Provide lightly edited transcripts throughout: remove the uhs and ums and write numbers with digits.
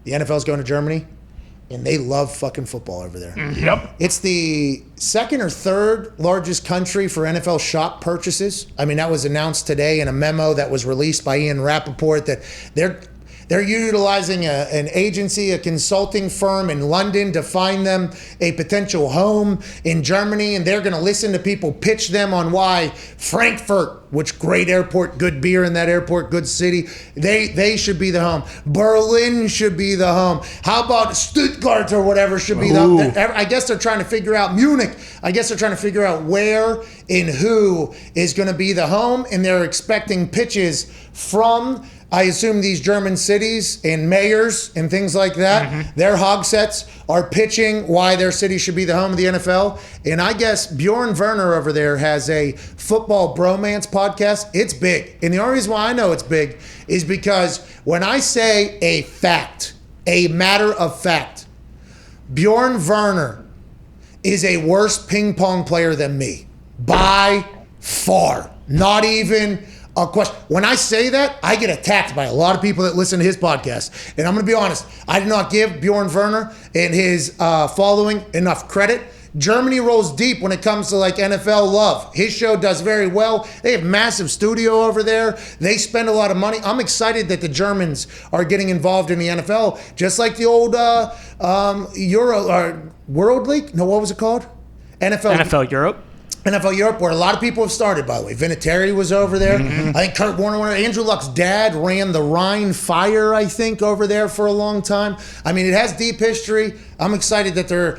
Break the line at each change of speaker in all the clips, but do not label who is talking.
The NFL's going to Germany, and they love fucking football over there.
Yep.
It's the second or third largest country for NFL shop purchases. I mean, that was announced today in a memo that was released by Ian Rappaport that they're utilizing an agency, a consulting firm in London to find them a potential home in Germany, and they're going to listen to people pitch them on why Frankfurt, which great airport, good beer in that airport, good city, they should be the home. Berlin should be the home. How about Stuttgart or whatever should be the home? I guess they're trying to figure out Munich. I guess they're trying to figure out where and who is going to be the home, and they're expecting pitches from, I assume, these German cities and mayors and things like that. Their hogsets are pitching why their city should be the home of the NFL. And I guess Bjorn Werner over there has a football bromance podcast. It's big. And the only reason why I know it's big is because when I say a fact, a matter of fact, Bjorn Werner is a worse ping pong player than me. By far. Not even a question. When I say that, I get attacked by a lot of people that listen to his podcast. And I'm going to be honest, I do not give Bjorn Werner and his following enough credit. Germany rolls deep when it comes to like NFL love. His show does very well. They have massive studio over there. They spend a lot of money. I'm excited that the Germans are getting involved in the NFL, just like the old World League. No, what was it called?
NFL Europe.
NFL Europe, where a lot of people have started, by the way. Vinatieri was over there. I think Kurt Warner, Andrew Luck's dad ran the Rhine Fire, I think, over there for a long time. I mean, it has deep history. I'm excited that they're,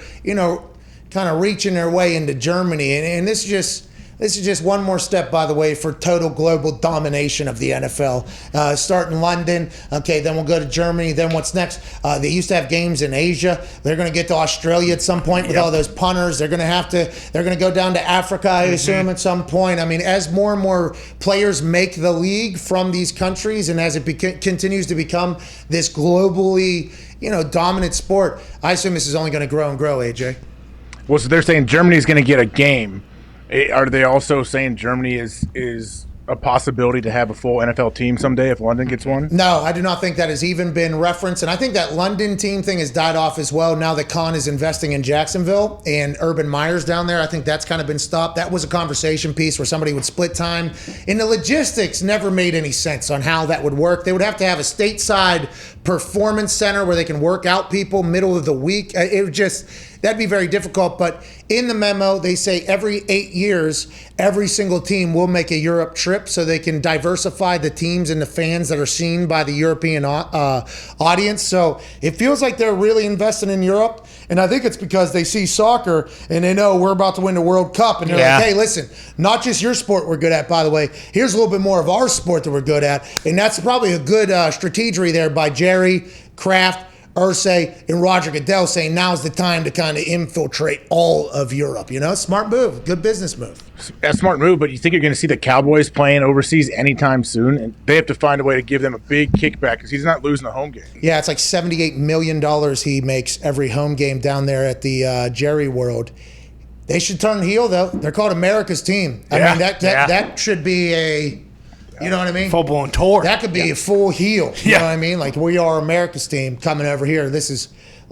kind of reaching their way into Germany. And this is just one more step, by the way, for total global domination of the NFL. Start in London. Okay, then we'll go to Germany. Then what's next? They used to have games in Asia. They're going to get to Australia at some point with all those punters. They're going to go down to Africa, I assume, at some point. I mean, as more and more players make the league from these countries and as it continues to become this globally, dominant sport, I assume this is only going to grow and grow, AJ.
Well, so they're saying Germany's going to get a game. Are they also saying Germany is a possibility to have a full NFL team someday if London gets one?
No, I do not think that has even been referenced. And I think that London team thing has died off as well now that Khan is investing in Jacksonville and Urban Meyer's down there. I think that's kind of been stopped. That was a conversation piece where somebody would split time. And the logistics never made any sense on how that would work. They would have to have a stateside performance center where they can work out people middle of the week. That'd be very difficult, but in the memo, they say every 8 years, every single team will make a Europe trip so they can diversify the teams and the fans that are seen by the European audience. So it feels like they're really investing in Europe, and I think it's because they see soccer and they know we're about to win the World Cup, and they're like, hey, listen, not just your sport we're good at, by the way. Here's a little bit more of our sport that we're good at, and that's probably a good strategy there by Jerry, Kraft, Irsay, and Roger Goodell saying now's the time to kind of infiltrate all of Europe. Smart move, good business move.
A smart move, but you think you're going to see the Cowboys playing overseas anytime soon? And they have to find a way to give them a big kickback because he's not losing a home game.
Yeah, it's like $78 million he makes every home game down there at the Jerry World. They should turn heel, though. They're called America's team. I mean, that should be a... You know what I mean?
Full-blown tour.
That could be a full heel. You know what I mean? Like, we are America's team coming over here. Let's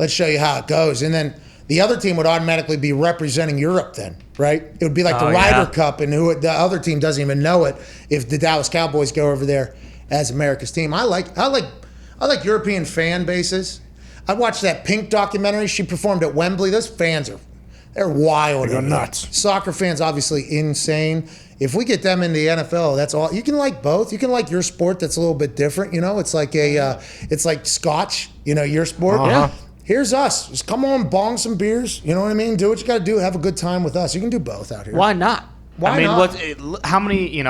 show you how it goes. And then the other team would automatically be representing Europe then, right? It would be like the Ryder Cup, and the other team doesn't even know it if the Dallas Cowboys go over there as America's team. I like European fan bases. I watched that Pink documentary. She performed at Wembley. Those fans they're wild.
They're nuts.
Soccer fans, obviously insane. If we get them in the NFL, that's all. You can like both. You can like your sport that's a little bit different. It's like it's like Scotch. Your sport.
Yeah.
Here's us. Just come on, bong some beers. You know what I mean? Do what you got to do. Have a good time with us. You can do both out here.
Why not?
Why not?
How many,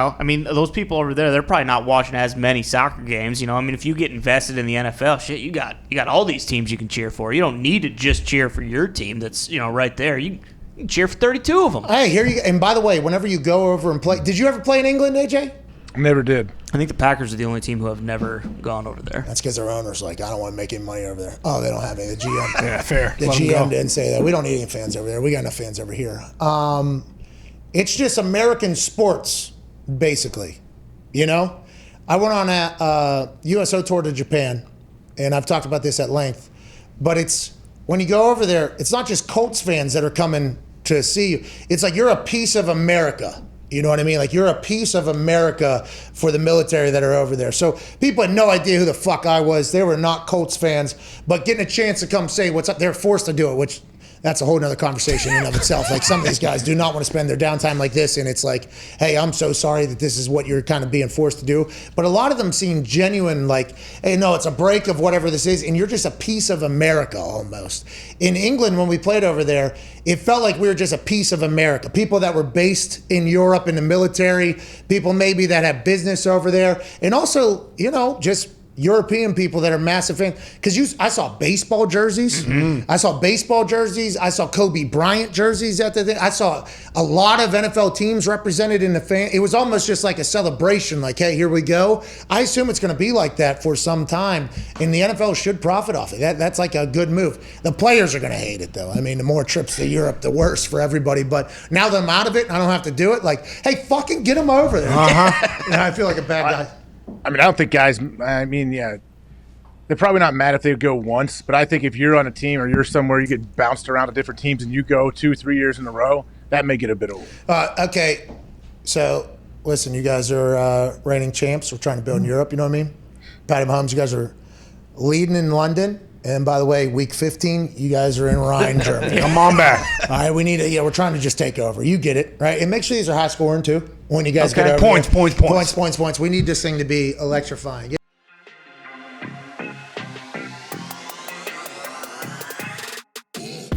those people over there, they're probably not watching as many soccer games. If you get invested in the NFL, shit, you got all these teams you can cheer for. You don't need to just cheer for your team that's, right there. You can cheer for 32 of them.
Hey, here you go. And by the way, whenever you go over and play, did you ever play in England, AJ?
Never did.
I think the Packers are the only team who have never gone over there.
That's because their owner's like, I don't want to make any money over there. Oh, they don't have any. The GM.
Yeah, fair.
The GM didn't say that. We don't need any fans over there. We got enough fans over here. It's just American sports, basically. I went on a USO tour to Japan and I've talked about this at length, but it's when you go over there, it's not just Colts fans that are coming to see you. It's like you're a piece of America. You know what I mean? Like you're a piece of America for the military that are over there. So people had no idea who the fuck I was. They were not Colts fans, but getting a chance to come say what's up, they're forced to do it, which that's a whole nother conversation in and of itself. Like some of these guys do not want to spend their downtime like this, and it's like, hey, I'm so sorry that this is what you're kind of being forced to do. But a lot of them seem genuine, like, hey, no, it's a break of whatever this is, and you're just a piece of America almost. In England, when we played over there, it felt like we were just a piece of America. People that were based in Europe in the military, people maybe that have business over there, and also, you know, just European people that are massive fans. Because I saw baseball jerseys. Mm-hmm. I saw baseball jerseys. I saw Kobe Bryant jerseys at the thing. I saw a lot of NFL teams represented in the fan. It was almost just like a celebration, like, hey, here we go. I assume it's going to be like that for some time, and the NFL should profit off it. That's like a good move. The players are going to hate it, though. I mean, the more trips to Europe, the worse for everybody. But now that I'm out of it, and I don't have to do it, like, hey, fucking get them over there. You know, I feel like a bad guy.
I mean, I don't think guys, I mean, yeah, they're probably not mad if they go once, but I think if you're on a team or you're somewhere, you get bounced around to different teams and you go 2-3 years in a row, that may get a bit old.
Okay, so listen, you guys are reigning champs. We're trying to build in Europe, you know what I mean? Patty Mahomes, you guys are leading in London. And by the way, week 15, you guys are in Rhine, Germany.
Come on back.
All right, we're trying to just take over. You get it, right? And make sure these are high scoring too when you guys get over
Points.
Points. We need this thing to be electrifying.